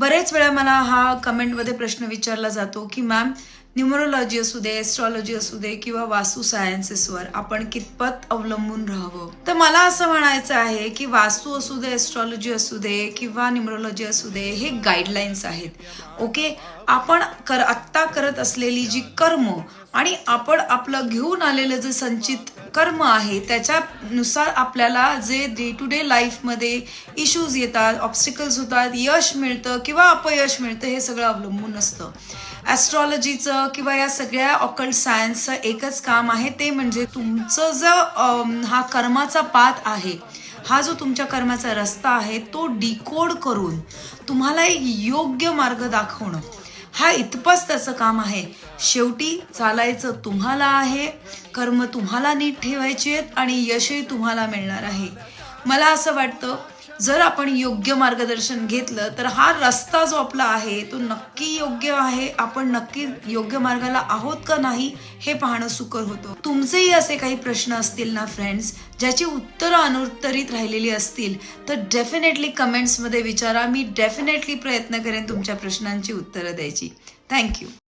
बरेच वेळा मला हा कमेंटमध्ये प्रश्न विचारला जातो की मॅम न्यूमरोलॉजी असू दे, एस्ट्रॉलॉजी असू दे किंवा वास्तू सायन्सेसवर आपण कितपत अवलंबून राहावं. तर मला असं म्हणायचं आहे की वास्तू असू दे, एस्ट्रॉलॉजी असू दे किंवा न्यूमरोलॉजी असू दे, हे गाईडलाईन्स आहेत. ओके, आपण आत्ता करत असलेली जी कर्म आणि आपण आपलं घेऊन आलेलं जे संचित कर्म आहे त्याच्यानुसार आपल्याला जे डे टू डे लाईफमध्ये इश्यूज येतात, ऑब्स्टिकल्स होतात, यश मिळतं किंवा अपयश मिळतं, हे सगळं अवलंबून असतं. ॲस्ट्रॉलॉजीचं किंवा या सगळ्या ऑकल्ट सायन्सचं एकच काम आहे, ते म्हणजे तुमचं जो हा कर्माचा पाथ आहे, हा जो तुमच्या कर्माचा रस्ता आहे तो डिकोड करून तुम्हाला एक योग्य मार्ग दाखवणं, हा इतपत त्याचं काम आहे. शेवटी चालायचं तुम्हाला आहे, कर्म तुम्हाला नीट ठेवायची आहेत आणि यशही तुम्हाला मिळणार आहे. मला असं वाटतं जर आपण योग्य मार्गदर्शन घेतलं तर हा रस्ता जो आपला आहे तो नक्की योग्य आहे, आपण नक्की योग्य मार्गाला आहोत का नाही हे पाहणं सुकर होतं. तुमचेही असे काही प्रश्न असतील ना फ्रेंड्स, ज्याची उत्तरं अनुत्तरित राहिलेली असतील तर डेफिनेटली कमेंट्समध्ये विचारा. मी डेफिनेटली प्रयत्न करेन तुमच्या प्रश्नांची उत्तरं द्यायची. थँक्यू.